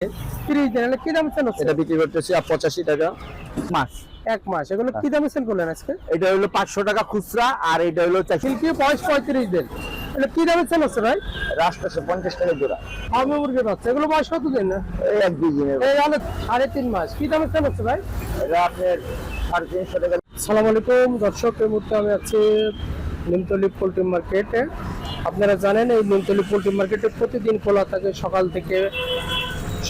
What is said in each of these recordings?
30 দিন কি দাম সেল হচ্ছে? এটা বিক্রি করতেছি 85 টাকা মাস। এক মাস। এগুলো কি দামে সেল করলেন আজকে? এটা হলো 500 টাকা খুচরা আর এটা হলো 400। সিল্কি বয়স 35 দিন। এটা কি দামে সেল হচ্ছে ভাই? রাষ্ট্রশো 50 টাকা জোড়া। ফার্মে মুরগি হচ্ছে। এগুলো বয়স কত দিন? এই 1-2 দিনের। এই হলো 3.5 মাস। কি দামে সেল হচ্ছে ভাই? এটা আপনার 350 টাকা। আসসালামু আলাইকুম দর্শক, এই মুহূর্তে আমি আছি নিমতলী পোল্ট্রি মার্কেটে। আপনারা জানেন এই নিমতলী পোল্ট্রি মার্কেটে প্রতিদিন খোলা থাকে সকাল থেকে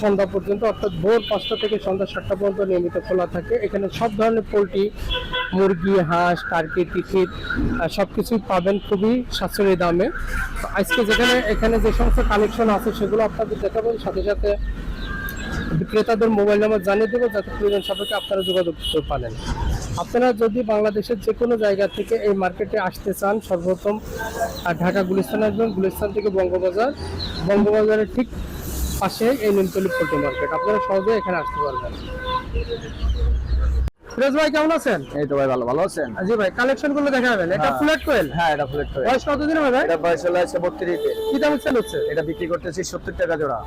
সন্ধ্যা পর্যন্ত, অর্থাৎ ভোর 5টা থেকে সন্ধ্যা 7টা পর্যন্ত নিয়মিত খোলা থাকে। এখানে সব ধরনের পোল্ট্রি, মুরগি, হাঁস, টার্কি, টিকিট সব কিছুই পাবেন খুবই সাশ্রয়ী দামে। তো আজকে এখানে যে সমস্ত কালেকশন আছে সেগুলো আপনাদের দেখাবেন, সাথে সাথে বিক্রেতাদের মোবাইল নাম্বার জানিয়ে দেবো যাতে প্রয়োজন সাপেক্ষে আপনারা যোগাযোগ করতে পারেন। আপনারা যদি বাংলাদেশের যে কোনো জায়গা থেকে এই মার্কেটে আসতে চান, সর্বপ্রথম ঢাকা গুলিস্তান আসবেন। গুলিস্তান থেকে বঙ্গবাজারের ঠিক পাশে এই নিমতলী পোল্ট্রি মার্কেট, আপনারা সহজে এখানে আসতে পারবেন। ফিরোজ ভাই কেমন আছেন? এই তো ভাই ভালো আছেন? জি ভাই, কালেকশন গুলো দেখাবেন। এটা ফুলেট কোয়েল? হ্যাঁ, এটা ফুলেট কোয়েল। বয়স কতদিন হবে ভাই? এটা বয়স হলো 32 দিন। কি দামে সেল হচ্ছে? এটা বিক্রি করতেছি 70 টাকা জোড়া।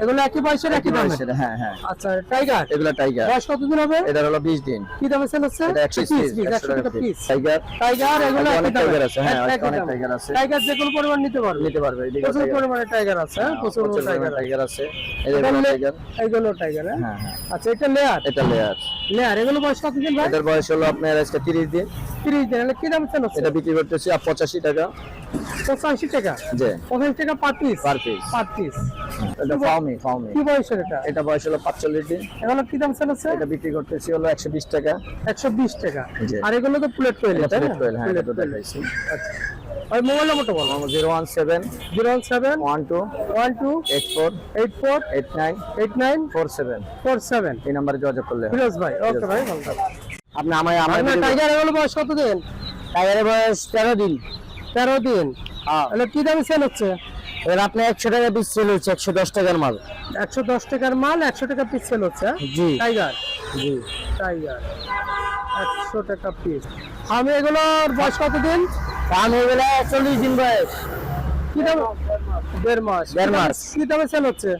এগুলো একই বয়সের একই দামে? হ্যাঁ হ্যাঁ। আচ্ছা, টাইগার? এগুলো টাইগার। বয়স কতদিন হবে? এটা হলো 20 দিন। কি দামে সেল হচ্ছে? এটা 100 টাকা পিস। টাইগার এগুলো অনেক একই দামে? টাইগার আছে। হ্যাঁ, একই অনেক দামে। টাইগার আছে। টাইগার যে কোনো পরিমাণ নিতে পারবে? এদিকে প্রচুর পরিমাণে টাইগার আছে। হ্যাঁ, প্রচুর টাইগার আছে। এই এটা টাইগার। এগুলো টাইগার। হ্যাঁ হ্যাঁ। আচ্ছা, এটা লেয়ার? এটা লেয়ার। এগুলো বয়স কতদিন ভাই? এটার বয়স হলো আপনার আজকে 30 দিন। 30 দিন। কি দামে সেল হচ্ছে? এটা বিক্রি করতেছি 85 টাকা। 85 টাকা? জি। 85 টাকা পার পিস? Per piece. এটা ফাউমি। কি বয়সের এটা? এটা বয়স হলো 45 দিন। এগুলো কি দাম সেল হচ্ছে? এটা বিক্রি করতেছি হলো 120 টাকা। 120 টাকা। জি। আর এগুলো তো প্লেট কোয়েল, এটা তাই না? ফুলেট কোয়েল। হ্যাঁ, এটা তো দেখাইছি। আচ্ছা, ওই মোবাইল নাম্বারটা বলো। 017 017 12 12 84 84 89 89 47। 47। এই নাম্বারে যোগাযোগ করলে হবে। ফিরোজ ভাই, ওকে ভাই, ভালো থাকবেন। আপনি আমার টাইগার এগুলো বয়স কত দিন? টাইগারের বয়স 13 দিন। 13 দিন। হ্যাঁ। তাহলে কি দামে সেল হচ্ছে? এর আপনি 100 টাকা পিস সেল হচ্ছে। 110 টাকার মাল। 110 টাকার মাল 100 টাকা পিস সেল হচ্ছে? জি। টাইগার? জি। টাইগার 100 টাকা পিস। আমি এগুলোর বয়স কত দিন? দাম হয়ে গেলে 40 দিন বয়স। কি দাম? 1.5 মাস। 1.5 মাস। কি দামে সেল হচ্ছে?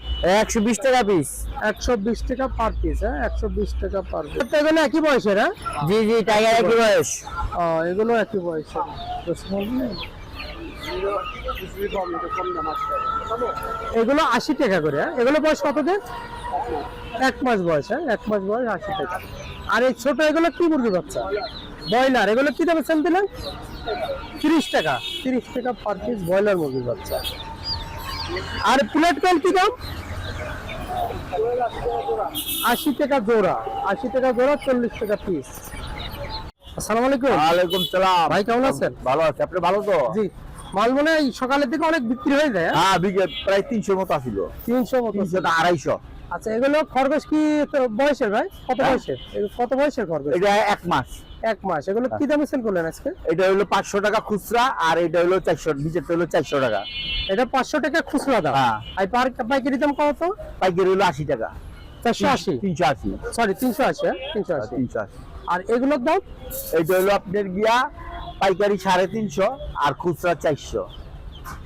120 টাকা পিস। 120 টাকা পার পিস। হ্যাঁ, 120 টাকা পার পিস। এগুলো একই বয়সের? হ্যাঁ, জি জি, টাইগার একই বয়স। এগুলো একই বয়সের। এগুলো 80 টাকা করে। হ্যাঁ, এগুলো বয়স কত দিন? 1 মাস বয়স। হ্যাঁ, 1 মাস বয়স, 80 টাকা। আর এই ছোট এগুলো কি মুরগি বাচ্চা? ব্রয়লার। এগুলো কি দামে সেল দিলেন? 30 টাকা। 30 টাকা পার পিস ব্রয়লার মুরগির বাচ্চা। আর প্লেট কোয়েল কি দাম? 80 টাকা জোড়া। 80 টাকা জোড়া, 40 টাকা পিস। আসসালামু আলাইকুম। ওয়ালাইকুম সালাম। ভাই কেমন আছেন? ভালো আছে। আপনি ভালো তো? জি। মাল মনে হয় সকালের দিকে অনেক বিক্রি হয়ে যায়? হ্যাঁ, বিঘে প্রায় 300 মতো আসিল। 300 মতো? 300 না 250। আচ্ছা, এগুলো খরগোশ কি বয়সের ভাই? কত বয়সের? কত বয়সের খরগোশ? এটা 1 মাস। 1 মাস। এগুলো কি দামে সেল করলেন আজকে? এটা হলো 500 টাকা খুচরা আর এটা হলো 400, নিচেরটা হলো 400 টাকা। এটা 500 টাকা খুচরা দাম। হ্যাঁ। আর পাইকারি দাম কত? পাইকারি হলো 80 টাকা। 480? 380। সরি, 380। 380। 380। আর এগুলোর দাম? এইটা হলো আপনার গিয়া পাইকারি 350 আর খুচরা 400।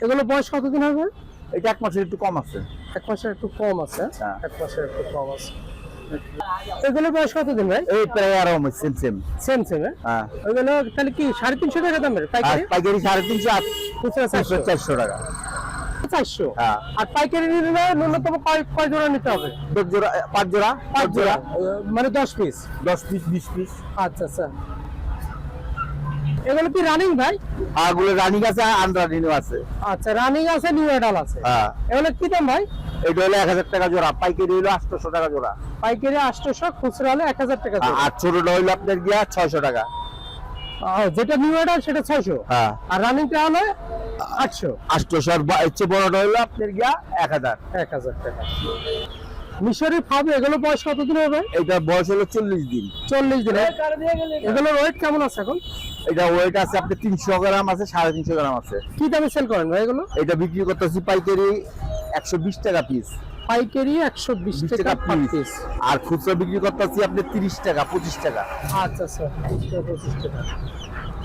এগুলো বয়স কতদিন হবে? এটা 1 মাসের একটু কম আছে। 1 মাসের একটু কম আছে। হ্যাঁ। 1 মাসের একটু কম আছে। এগুলো বয়স কতদিন ভাই? এই প্রায় আরো সেম। সেম। হ্যাঁ। ওইগুলো তাহলে কি 350 টাকা দামের আর পাইকারি? পাইকারি 350 আর খুচরা 400। 400 টাকা। 400। হ্যাঁ। আর পাইকারি নিলে ন্যূনতম কয় জোড়া নিতে হবে? 10 জোড়া, 5 জোড়া, 5 জোড়া। মানে 10 পিস? 10 piece, 20 piece. আচ্ছা আচ্ছা। এগুলো কি রানিং ভাই? আর গুলো রানিং আছে আর আনরানিং আছে। আচ্ছা, রানিং আছে, নিউ অ্যাডাল আছে। হ্যাঁ। এগুলো কি দাম ভাই? এটা হলো 1000 টাকা জোড়া, পাইকারি হলো 800 টাকা জোড়া। পাইকারি 800, খুচরা হলে 1000 টাকা জোড়া। আর ছোটটা হলো আপনার গিয়া 600 টাকা। যেটা নিউ অ্যাডাল সেটা 600। হ্যাঁ। আর রানিংটা হলো 800। 800 আর হচ্ছে বড়টা হলো আপনার গিয়া 1000। 1000 টাকা। মিশরি ফার্ম এগুলো বয়স কতদিন হবে? এটা বয়স হলো 40 দিন। 40 দিন। এগুলোর ওয়েট কেমন আছে এখন? এটা ওয়েট আছে আপনার 300 গ্রাম আছে, 350 গ্রাম আছে। কি দামে সেল করেন ভাই এগুলো? এটা বিক্রি করতেছি পাইকারি 120 টাকা পিস। পাইকারি 120 টাকা পার পিস। আর খুচরা বিক্রি করতেছি আপনি 30 টাকা, 25 টাকা। আচ্ছা আচ্ছা, 25 টাকা।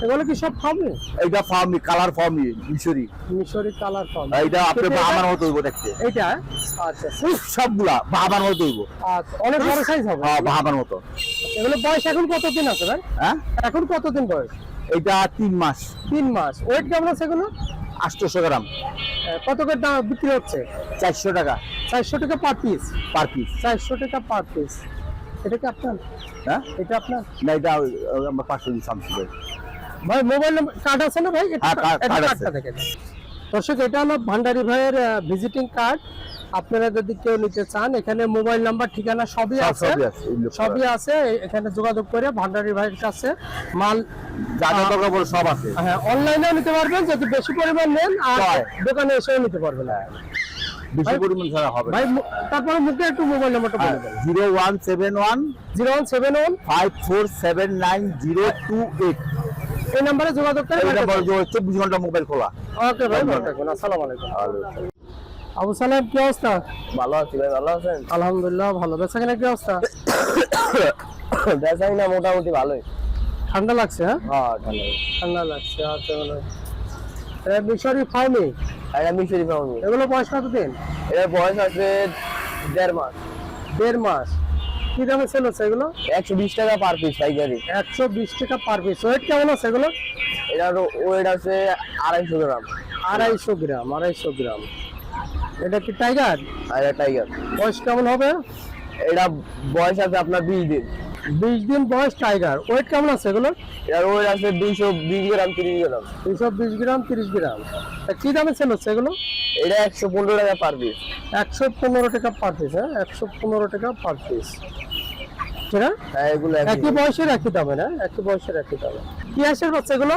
এগুলো কি সব ফার্মে? এইটা ফার্মি, কালার ফার্মি, মিশরি। মিশরি কালার ফার্ম। এইটা আপনি বাবার মতো হইব দেখতে। এইটা আচ্ছা সবগুলা বাবার মতো হইব। আচ্ছা, অনেক বড় সাইজ হবে। হ্যাঁ, বাবার মতো। এগুলো বয়স এখন কতদিন আছে ভাই? হ্যাঁ, এখন কতদিন বয়স? এইটা 3 মাস। 3 মাস। ওয়েট কেমন আছে এগুলো? 800 গ্রাম। কত করে দাম বিক্রি হচ্ছে? 400 টাকা 400 টাকা পার পিস। Per piece. 400 টাকা পার পিস। এটা কি আপনার? হ্যাঁ, এটা আপনার? না, এটা আমরা 500 দিয়ে সামসি ভাই। ভাই মোবাইল নাম্বার কার্ড আছে না ভাই? হ্যাঁ, কার্ড আছে। কার্ডটা দেখেন দর্শক, এটা হলো ভান্ডারী ভাইয়ের ভিজিটিং কার্ড। আপনারা যদি কেউ নিতে চান, এখানে মোবাইল নাম্বার, ঠিকানা সবই আছে। সবই আছে। এখানে যোগাযোগ করে ভান্ডারী ভাইয়ের কাছে মাল জায়গা টাকা বল সব আছে। হ্যাঁ, অনলাইনেও নিতে পারবেন যদি বেশি পরিমাণ নেন, আর হয়। দোকানে এসেও নিতে পারবেন। বেশি পরিমাণ ছাড়া হবে না। ভাই তারপরে মুখে একটু মোবাইল নাম্বারটা বলে দেন। 0171 0171 5479 এই নম্বরে যোগাযোগ করে। এটা বড় 24 ঘন্টা মোবাইল খোলা। ওকে ভাই, ভালো থাকুন। আসসালামু আলাইকুম। আবু সালাম, কি অবস্থা? ভালো আছি ভাই, ভালো আছেন? আলহামদুলিল্লাহ ভালো। বেচাকেনা কি অবস্থা? বেচাই না মোটামুটি ভালোই। ঠান্ডা লাগছে? হ্যাঁ, হ্যাঁ, ঠান্ডা। ঠান্ডা লাগছে। আচ্ছা ভালো। মিশরি ফার্মি, এটা মিশরি ফার্মি। এগুলো বয়স কতদিন? এর বয়স আছে 1.5 মাস। 1.5 মাস। কি দামে সেল হচ্ছে এগুলো? 120 টাকা পার পিস পাইকারি। 120 টাকা পার পিস। ওয়েট কেমন আছে এগুলো? এটার ওয়েট আছে 250 গ্রাম। 250 গ্রাম। 250 গ্রাম। এটা কি টাইগার? আর এটা টাইগার। বয়স কেমন হবে? এটা বয়স আছে আপনার 20 দিন। 20 দিন বয়স টাইগার। ওয়েট কেমন আছে এগুলো? এর ওয়েট আছে 220 গ্রাম, 30 গ্রাম। 220 গ্রাম, 30 গ্রাম। তা কি দামে সেল হচ্ছে এগুলো? এটা 115 টাকা পার পিস। 115 টাকা পার পিস। হ্যাঁ, 115 টাকা পার পিস। হ্যাঁ, এগুলো একই বয়সের একই দামে না? একই বয়সের একই দামে। কি আসের বাচ্চা এগুলো?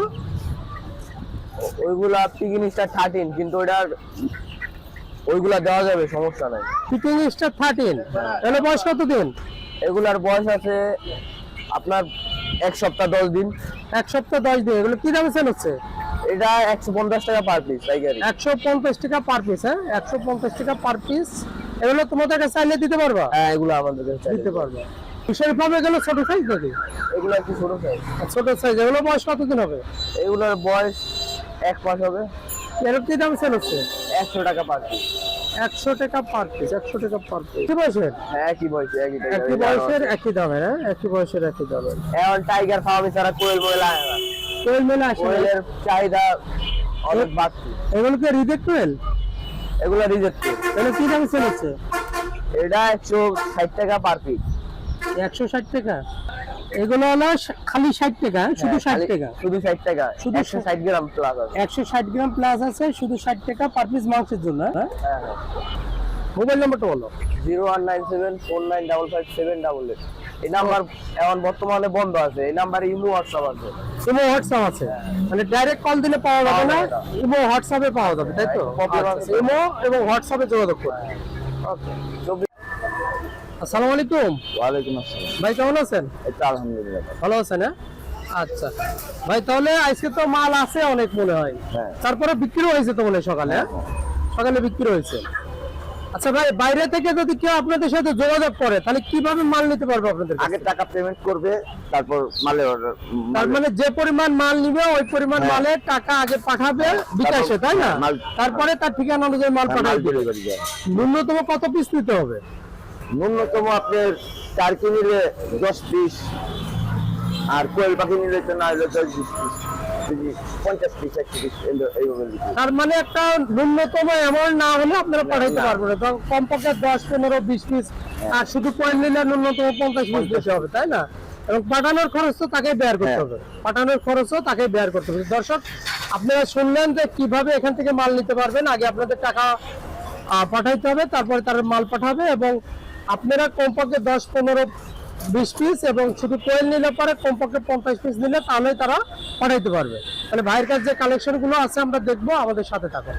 ওইগুলা পিকিং স্টার 13, কিন্তু ওটার ওইগুলা দেওয়া যাবে, সমস্যা নাই। পিকিং স্টার 13। এগুলো বয়স কতদিন? এগুলার বয়স আছে আপনার 1 সপ্তাহ 10 দিন। 1 সপ্তাহ 10 দিন। এগুলো কি দামে সেল হচ্ছে? এটা 150 টাকা পার পিস পাইকারি। 150 টাকা পার পিস। হ্যাঁ, 150 টাকা পার পিস। এগুলো তোমাদের কাছে চাইলে দিতে পারবা? হ্যাঁ, এগুলো আমাদের কাছে দিতে পারবা। মিশরি ফার্মে এগুলো ছোট সাইজ নাকি? এগুলো একটু ছোট সাইজ। ছোট সাইজ। এগুলো বয়স কতদিন হবে? এগুলোর বয়স 1 মাস হবে। এর কি দাম সেল হচ্ছে? 100 টাকা পার পিস। 100 টাকা পার পিস। 100 টাকা পার পিস। কি বয়সের? হ্যাঁ, একই বয়সে একই টাকা। একই বয়সের একই দামে। হ্যাঁ, একই বয়সের একই দামে। এখন টাইগার ফার্মে ছাড়া কোয়েল মোয়েল আয় না। কোয়েল মেলা আসে না? কোয়েলের চাহিদা অনেক বাড়ছে। এগুলো কি রিজেক্ট কোয়েল? এগুলো রিজেক্ট। এগুলো কি দামে সেল হচ্ছে? এটা 160 টাকা পার পিস। 160 টাকা। এগুলো হলো খালি 60 টাকা। শুধু 60 টাকা। শুধু 60 টাকা। শুধু 160 গ্রাম প্লাস আছে। 160 গ্রাম প্লাস আছে। শুধু 60 টাকা পার পিস মাংসের জন্য। হ্যাঁ, হ্যাঁ, হ্যাঁ। মোবাইল নাম্বারটা বলো। 0197495578। এই নাম্বার এখন বর্তমানে বন্ধ আছে। এই নাম্বারে ইমো হোয়াটসঅ্যাপ আছে। ইমো হোয়াটসঅ্যাপ আছে? মানে ডাইরেক্ট কল দিলে পাওয়া যাবে না, পাওয়া যাবে না। ইমো হোয়াটসঅ্যাপে পাওয়া যাবে, তাই তো? Problem আচ্ছা, আছে। ইমো এবং হোয়াটসঅ্যাপে যোগাযোগ করুন। ওকে। আসসালামু আলাইকুম ওয়ালাইকুম আসসালাম। ভাই, কেমন আছেন? এই তো আলহামদুলিল্লাহ। ভালো আছেন? হ্যাঁ, আচ্ছা ভাই, তাহলে আজকে তো মাল আছে অনেক মনে হয়। হ্যাঁ। তারপরে বিক্রি হয়েছে তো মনে হয় সকালে? হ্যাঁ, সকালে বিক্রি হয়েছে। আচ্ছা ভাই, বাইরে থেকে যদি কেউ আপনাদের সাথে যোগাযোগ করে তাহলে কিভাবে মাল নিতে পারবে আপনাদের কাছে? আগে টাকা পেমেন্ট করবে, তারপর মালের অর্ডার। তার মানে যে পরিমাণ মাল নিবে ওই পরিমাণ হ্যাঁ। মালের টাকা আগে পাঠাবে বিকাশে, তাই না? মাল- তারপরে তার ঠিকানা অনুযায়ী মাল পাঠাবে। ডেলিভারি যায়। ন্যূনতম কত পিস নিতে হবে? ন্যূনতম আপনার 4 কেজি নিলে 10 পিস, আর কোয়েল পাখি নিলে তো না হলে 10-20 পিস, 50 পিস, 100 পিস এইভাবে দিচ্ছি। তার মানে একটা ন্যূনতম অ্যামাউন্ট না হলে আপনারা পাঠাইতে পারবেন না। তখন কমপক্ষে 10, 15, 20 পিস, আর শুধু পয়েন্ট নিলে ন্যূনতম 50 পিস দিতে হবে, তাই না? এবং পাঠানোর খরচ তো তাকে বেয়ার করতে হবে। পাঠানোর খরচও তাকে বেয়ার করতে হবে। দর্শক, আপনারা শুনলেন যে কিভাবে এখান থেকে মাল নিতে পারবেন। আগে আপনাদের টাকা পাঠাইতে হবে, তারপরে তারা মাল পাঠাবে, এবং আপনারা কমপক্ষে 10, 15, 20 পিস, এবং শুধু কোয়েল নিলে পরে কমপক্ষে 50 পিস নিলে তাহলে তারা পাঠাইতে পারবে। তাহলে ভাইয়ের কাছে যে কালেকশন গুলো আছে আমরা দেখবো, আমাদের সাথে থাকুন।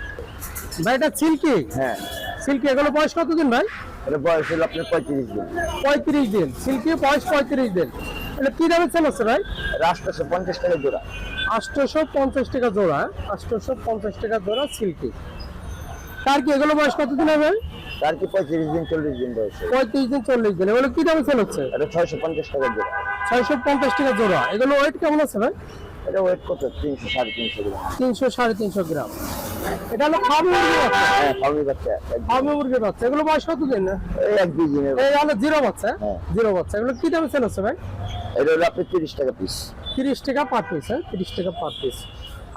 ভাই, এটা সিল্কি? হ্যাঁ, সিল্কি। এগুলো বয়স কতদিন ভাই? এটা বয়স হলো আপনার 35 দিন। 35 দিন। সিল্কি বয়স 35 দিন। এটা কি দামে সেল হচ্ছে ভাই? রাস্তা 50 টাকা জোড়া। 850 টাকা জোড়া। 850 টাকা জোড়া সিল্কি। তার কি এগুলো বয়স কতদিন হবে? তার কি 35 দিন 40 দিন বয়স। 35 দিন 40 দিন। এগুলো কি দামে সেল হচ্ছে? এটা 650 টাকা জোড়া। 650 টাকা জোড়া। এগুলো ওয়েট কেমন আছে ভাই? এটা ওয়েট কত 300 350 গ্রাম। 300-350 গ্রাম। এটা হলো ফার্মি মুরগির বাচ্চা। হ্যাঁ ফার্মি বাচ্চা ফার্মি মুরগির বাচ্চা, এগুলো বয়স কত দিন? এই 1-2 দিনের। এই হলো জিরো বাচ্চা। হ্যাঁ। জিরো বাচ্চা, এগুলো কি দামে সেল হচ্ছে ভাই? এটা হলো আপনার 30 টাকা পিস। 30 টাকা পার পিস। 30 টাকা পার পিস।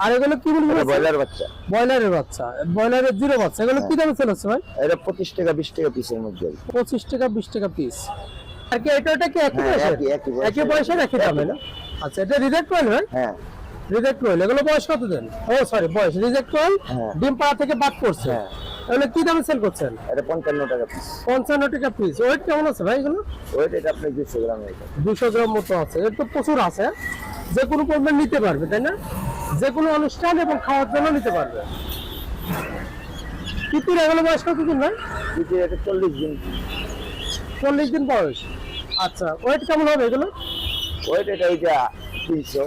আর এগুলো কি মুরগি? ব্রয়লার বাচ্চা। ব্রয়লারের বাচ্চা, ব্রয়লারের জিরো বাচ্চা, এগুলো কি দামে সেল হচ্ছে ভাই? এটা 25 টাকা 20 টাকা পিসের মধ্যে। 25 টাকা 20 টাকা পিস। আর কি এটা কি একই হ্যাঁ, বয়সের? একই বয়সের। একই বয়সের একই দামে না? আচ্ছা, এটা রিজেক্ট রয়েল ভাই? হ্যাঁ রিজেক্ট রয়েল, এগুলো বয়স কত দিন? ও সরি, বয়স রিজেক্ট রয়েল। হ্যাঁ। ডিম পাড়া থেকে বাদ করছে। হ্যাঁ। এগুলো কি দামে সেল করছেন? এটা 55 টাকা পিস। 55 টাকা পিস। ওয়েট কেমন আছে ভাই এগুলো? ওয়েট এটা আপনার 200 গ্রাম। এটা 200 গ্রাম মতো আছে। এর তো প্রচুর আছে, যে কোনো পরিমাণ নিতে পারবে, তাই না? যে কোনো অনুষ্ঠান এবং খাওয়ার জন্য নিতে পারবে। তিতির এগুলো বয়স কত দিন ভাই? যদি এটা 40 দিন। 40 দিন বয়স। আচ্ছা, ওয়েট কেমন হবে এগুলো? ওয়েট এটা 300।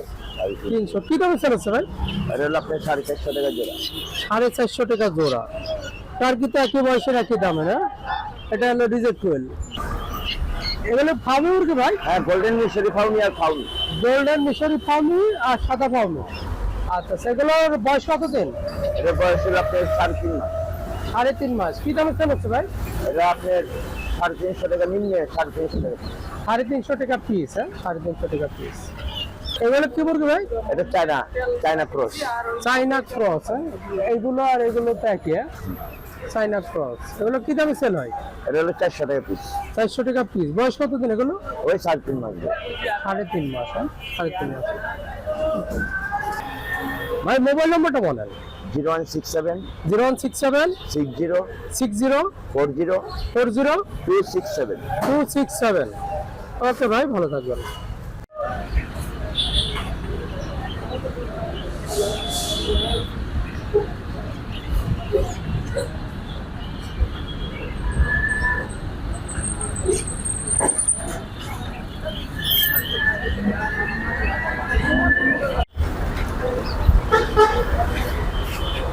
300। কি দামে সেল হচ্ছে ভাই? এটা হলো আপনার 450 টাকা জোড়া। 450 টাকা জোড়া। তার কিন্তু একই বয়সের একই দামে না? এটা হলো রিজেক্ট রয়েল। এগুলো ফার্মি মুরগি ভাই? হ্যাঁ গোল্ডেন মিশরি ফাউমি আর ফাউমি। গোল্ডেন মিশরি ফার্মি আর সাদা ফার্মি। আচ্ছা, সেগুলোর বয়স কত দিন? এটা বয়স হলো আপনার 3.5 মাস। 3.5 মাস। কি দামে সেল হচ্ছে ভাই? এটা আপনার 350 টাকা নিম্নে 350 টাকা। 350 টাকা পিস। 350 টাকা পিস। এগুলো কি মুরগি ভাই? এটা চায়না ক্রস। চাইনা ক্রস। এইগুলো আর এগুলো তো একই। চাইনা ক্রস, এগুলো কি দামে সেল হয়? এটা হলো 400 টাকা পিস। 400 টাকা পিস। বয়স কত দিন এগুলো? ওই 3.5 মাস। 3.5 মাস। 3.5 মাস। ভাই মোবাইল নম্বরটা বলেন। 0167 0167 60 60 40 40 267। 267। ওকে ভাই, ভালো থাকবেন।